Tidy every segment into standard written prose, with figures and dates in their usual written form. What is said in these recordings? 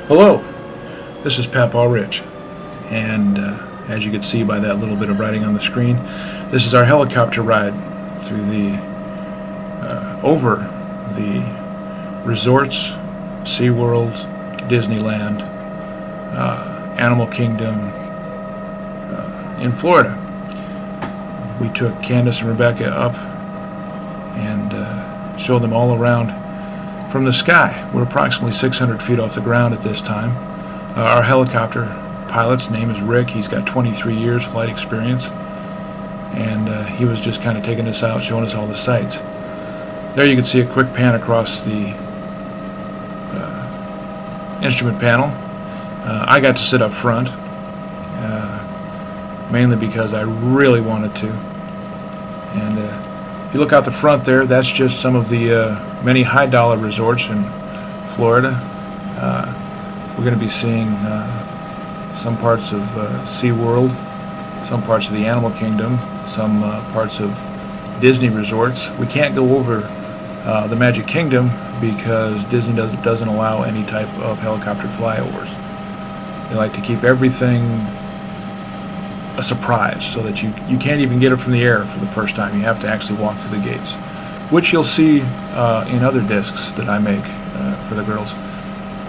Hello, this is Papa Rich, and as you can see by that little bit of writing on the screen, this is our helicopter ride through the over the resorts, SeaWorld, Disneyland, Animal Kingdom in Florida. We took Candace and Rebecca up and showed them all around from the sky. We're approximately 600 feet off the ground at this time. Our helicopter pilot's name is Rick. He's got 23 years flight experience, and he was just kind of taking us out, showing us all the sights. There you can see a quick pan across the instrument panel. I got to sit up front, mainly because I really wanted to. And if you look out the front there, that's just some of the many high-dollar resorts in Florida. We're going to be seeing some parts of SeaWorld, some parts of the Animal Kingdom, some parts of Disney resorts. We can't go over the Magic Kingdom because Disney doesn't allow any type of helicopter flyovers. They like to keep everything a surprise, so that you can't even get it from the air for the first time. You have to actually walk through the gates, which you'll see in other discs that I make for the girls,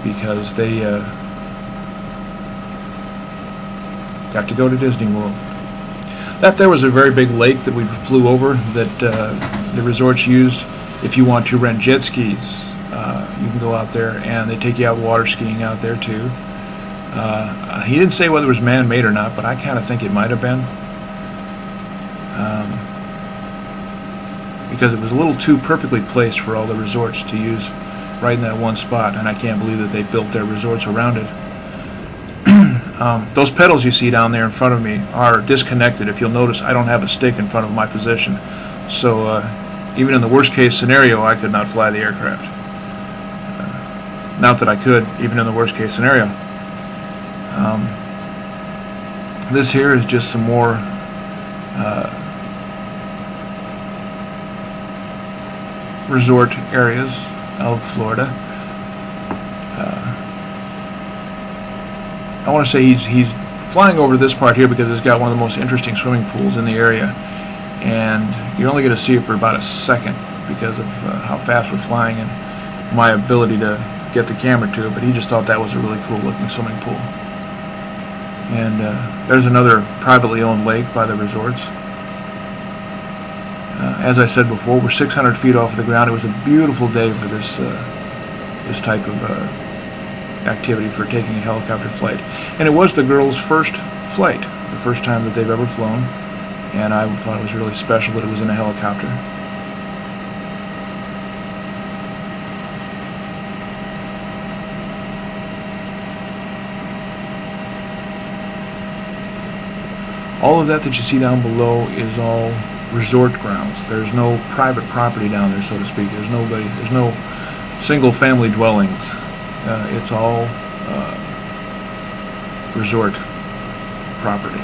because they got to go to Disney World. That there was a very big lake that we flew over that the resorts used. If you want to rent jet skis, you can go out there, and they take you out water skiing out there too. He didn't say whether it was man-made or not, but I kind of think it might have been, because it was a little too perfectly placed for all the resorts to use right in that one spot, and I can't believe that they built their resorts around it. Those pedals you see down there in front of me are disconnected. If you'll notice, I don't have a stick in front of my position, so even in the worst case scenario, I could not fly the aircraft. Not that I could, even in the worst case scenario. This here is just some more resort areas of Florida. I want to say he's flying over this part here because it's got one of the most interesting swimming pools in the area, and you're only going to see it for about a second because of how fast we're flying and my ability to get the camera to it, but he just thought that was a really cool looking swimming pool. And there's another privately owned lake by the resorts. As I said before, we're 600 feet off the ground. It was a beautiful day for this this type of activity, for taking a helicopter flight. And it was the girls' first flight, the first time that they've ever flown, and I thought it was really special that it was in a helicopter. All of that you see down below is all resort grounds. There's no private property down there, so to speak. There's no single-family dwellings. It's all resort property.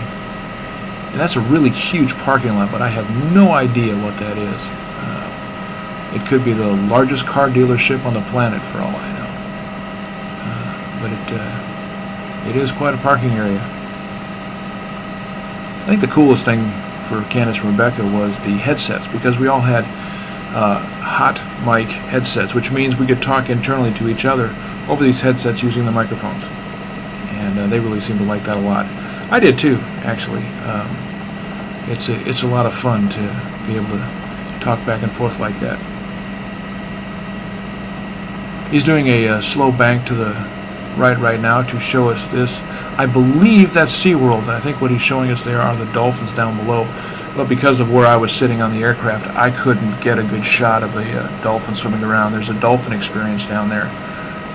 And that's a really huge parking lot, but I have no idea what that is. It could be the largest car dealership on the planet, for all I know. But it is quite a parking area. I think the coolest thing for Candace and Rebecca was the headsets, because we all had hot mic headsets, which means we could talk internally to each other over these headsets using the microphones, and they really seemed to like that a lot. I did too, actually. It's a lot of fun to be able to talk back and forth like that. He's doing a slow bank to the right now to show us this. I believe that's SeaWorld. I think what he's showing us there are the dolphins down below, but because of where I was sitting on the aircraft, I couldn't get a good shot of the dolphin swimming around. There's a dolphin experience down there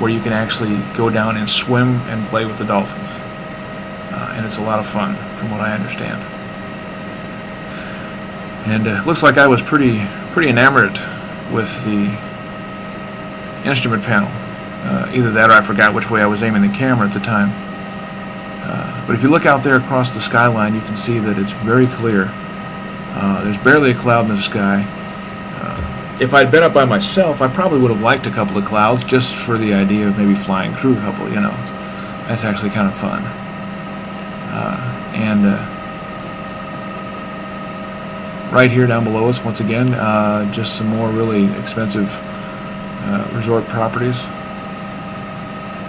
where you can actually go down and swim and play with the dolphins, and it's a lot of fun from what I understand. And it looks like I was pretty enamored with the instrument panel. Either that or I forgot which way I was aiming the camera at the time. But if you look out there across the skyline, you can see that it's very clear. There's barely a cloud in the sky. if I'd been up by myself, I probably would have liked a couple of clouds just for the idea of maybe flying through a couple, you know. That's actually kind of fun. Right here down below us, once again, just some more really expensive resort properties.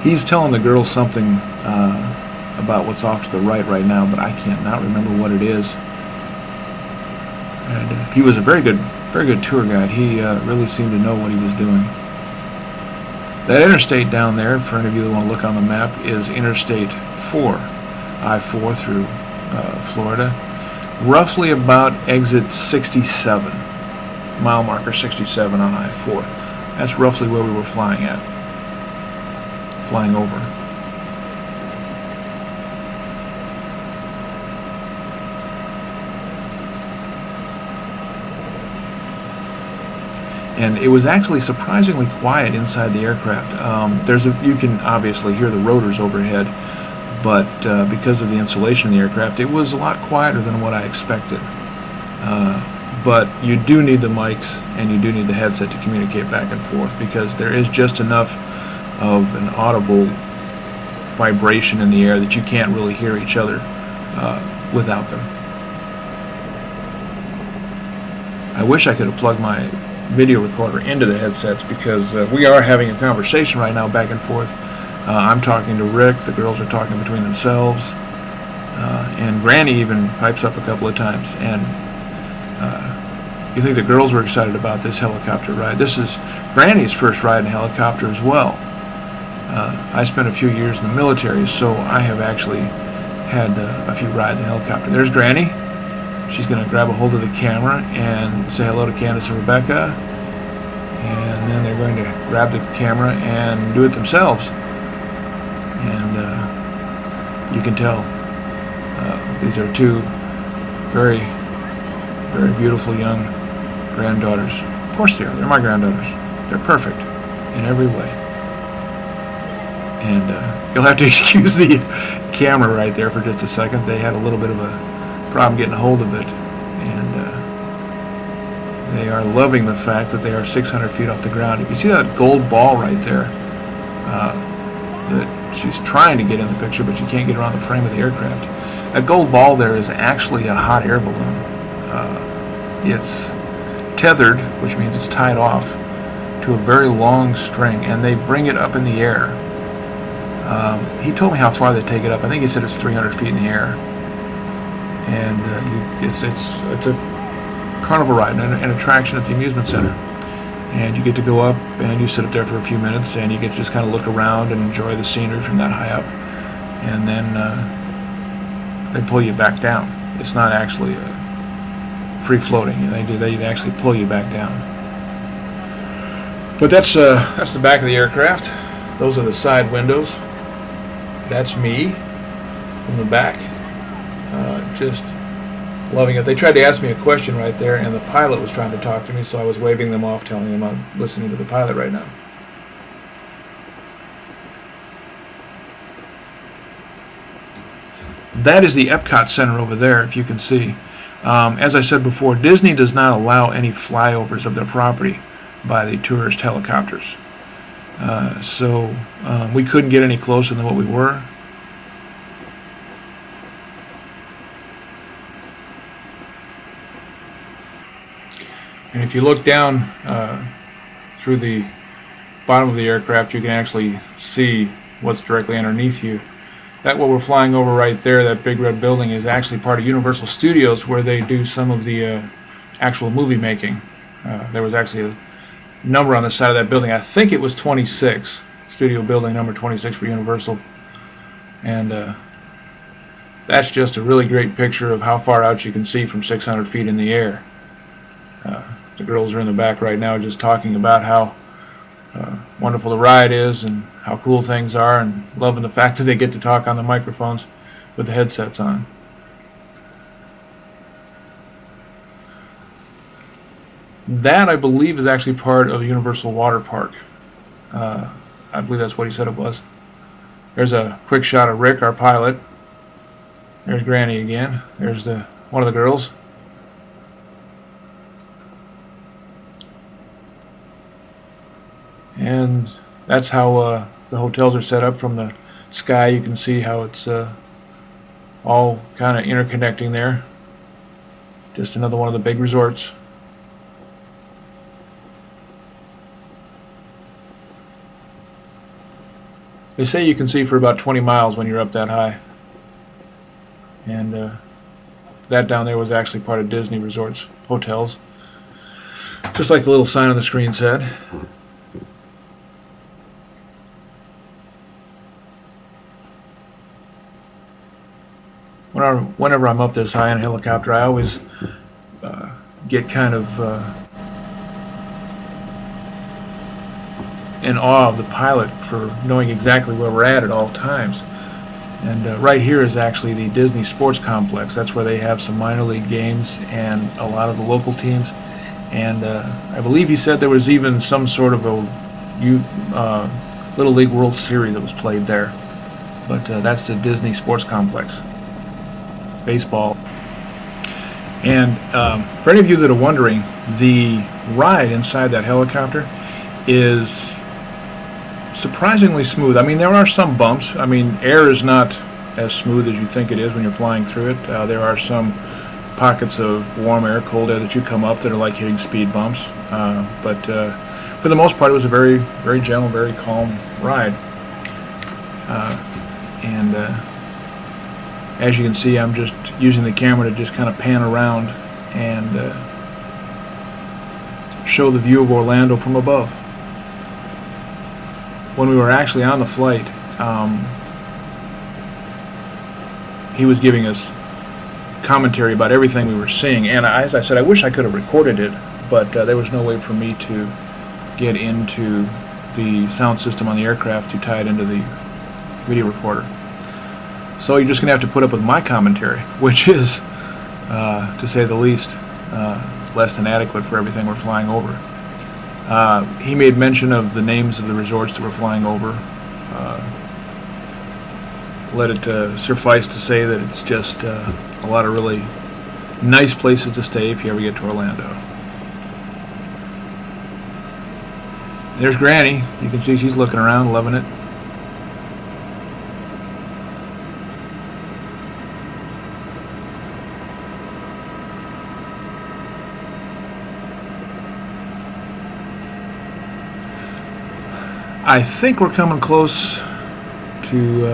He's telling the girls something about what's off to the right now, but I can't not remember what it is. And he was a very good tour guide. He really seemed to know what he was doing. That interstate down there, for any of you that want to look on the map, is Interstate 4, I-4 through Florida. Roughly about exit 67, mile marker 67 on I-4. That's roughly where we were flying over. And it was actually surprisingly quiet inside the aircraft. You can obviously hear the rotors overhead, but because of the insulation in the aircraft, it was a lot quieter than what I expected. But you do need the mics and you do need the headset to communicate back and forth, because there is just enough of an audible vibration in the air that you can't really hear each other without them. I wish I could have plugged my video recorder into the headsets, because we are having a conversation right now back and forth. I'm talking to Rick, the girls are talking between themselves, and Granny even pipes up a couple of times. And you think the girls were excited about this helicopter ride. This is Granny's first ride in a helicopter as well. I spent a few years in the military, so I have actually had a few rides in a helicopter. There's Granny. She's going to grab a hold of the camera and say hello to Candace and Rebecca, and then they're going to grab the camera and do it themselves. And you can tell these are two very, very beautiful young granddaughters. Of course they are. They're my granddaughters. They're perfect in every way. And you'll have to excuse the camera right there for just a second. They had a little bit of a problem getting a hold of it, and they are loving the fact that they are 600 feet off the ground. If you see that gold ball right there, that she's trying to get in the picture, but she can't get around the frame of the aircraft. That gold ball there is actually a hot air balloon. It's tethered, which means it's tied off to a very long string, and they bring it up in the air. He told me how far they take it up. I think he said it's 300 feet in the air. And it's a carnival ride, an attraction at the amusement center, and you get to go up and you sit up there for a few minutes, and you get to just kind of look around and enjoy the scenery from that high up, and then they pull you back down. It's not actually free floating. They actually pull you back down. But that's the back of the aircraft. Those are the side windows. That's me from the back. Just loving it. They tried to ask me a question right there, and the pilot was trying to talk to me, so I was waving them off, telling them I'm listening to the pilot right now. That is the Epcot Center over there, if you can see. As I said before, Disney does not allow any flyovers of their property by the tourist helicopters. So we couldn't get any closer than what we were. And if you look down through the bottom of the aircraft, you can actually see what's directly underneath you. That what we're flying over right there, that big red building, is actually part of Universal Studios, where they do some of the actual movie making. There was actually a number on the side of that building. I think it was 26, studio building number 26 for Universal. And that's just a really great picture of how far out you can see from 600 feet in the air. The girls are in the back right now just talking about how wonderful the ride is and how cool things are, and loving the fact that they get to talk on the microphones with the headsets on. That, I believe, is actually part of Universal Water Park. I believe that's what he said it was. There's a quick shot of Rick, our pilot. There's Granny again. There's one of the girls. And that's how the hotels are set up from the sky. You can see how it's all kind of interconnecting there. Just another one of the big resorts. They say you can see for about 20 miles when you're up that high. And that down there was actually part of Disney Resorts hotels. Just like the little sign on the screen said. Whenever I'm up this high in a helicopter, I always get kind of in awe of the pilot for knowing exactly where we're at all times. And right here is actually the Disney Sports Complex. That's where they have some minor league games and a lot of the local teams. And I believe he said there was even some sort of a Little League World Series that was played there. But that's the Disney Sports Complex. Baseball. And for any of you that are wondering, the ride inside that helicopter is surprisingly smooth. I mean, there are some bumps. I mean, air is not as smooth as you think it is when you're flying through it. There are some pockets of warm air, cold air that you come up that are like hitting speed bumps. But for the most part, it was a very, very gentle, very calm ride. As you can see, I'm just using the camera to just kind of pan around and show the view of Orlando from above. When we were actually on the flight, he was giving us commentary about everything we were seeing, and as I said, I wish I could have recorded it, but there was no way for me to get into the sound system on the aircraft to tie it into the video recorder. So you're just going to have to put up with my commentary, which is, to say the least, less than adequate for everything we're flying over. He made mention of the names of the resorts that we're flying over. Let it suffice to say that it's just a lot of really nice places to stay if you ever get to Orlando. There's Granny. You can see she's looking around, loving it. I think we're coming close to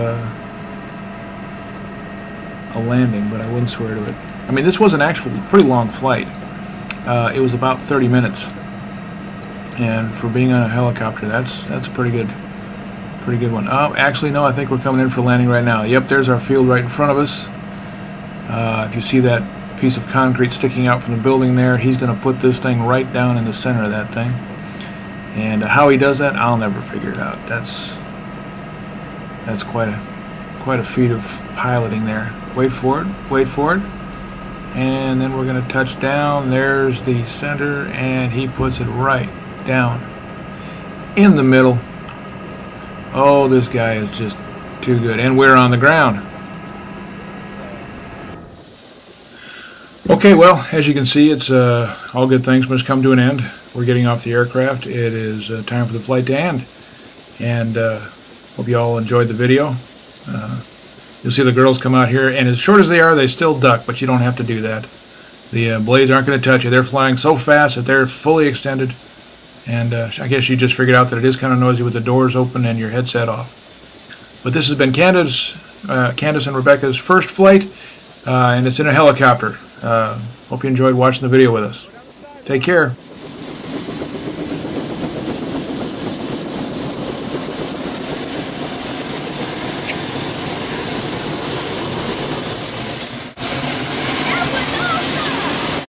a landing, but I wouldn't swear to it. I mean, this was an actually pretty long flight. It was about 30 minutes, and for being on a helicopter, that's a pretty good one. Oh, actually, no, I think we're coming in for landing right now. Yep, there's our field right in front of us. If you see that piece of concrete sticking out from the building there, he's going to put this thing right down in the center of that thing. And how he does that, I'll never figure it out. That's quite a feat of piloting there. Wait for it, and then we're going to touch down. There's the center, and he puts it right down in the middle. Oh, this guy is just too good, and we're on the ground. Okay, well, as you can see, it's all good things must come to an end. We're getting off the aircraft. It is time for the flight to end. And hope you all enjoyed the video. You'll see the girls come out here, and as short as they are, they still duck, but you don't have to do that. The blades aren't going to touch you. They're flying so fast that they're fully extended. And I guess you just figured out that it is kind of noisy with the doors open and your headset off. But this has been Candace and Rebecca's first flight, and it's in a helicopter. Hope you enjoyed watching the video with us. Take care.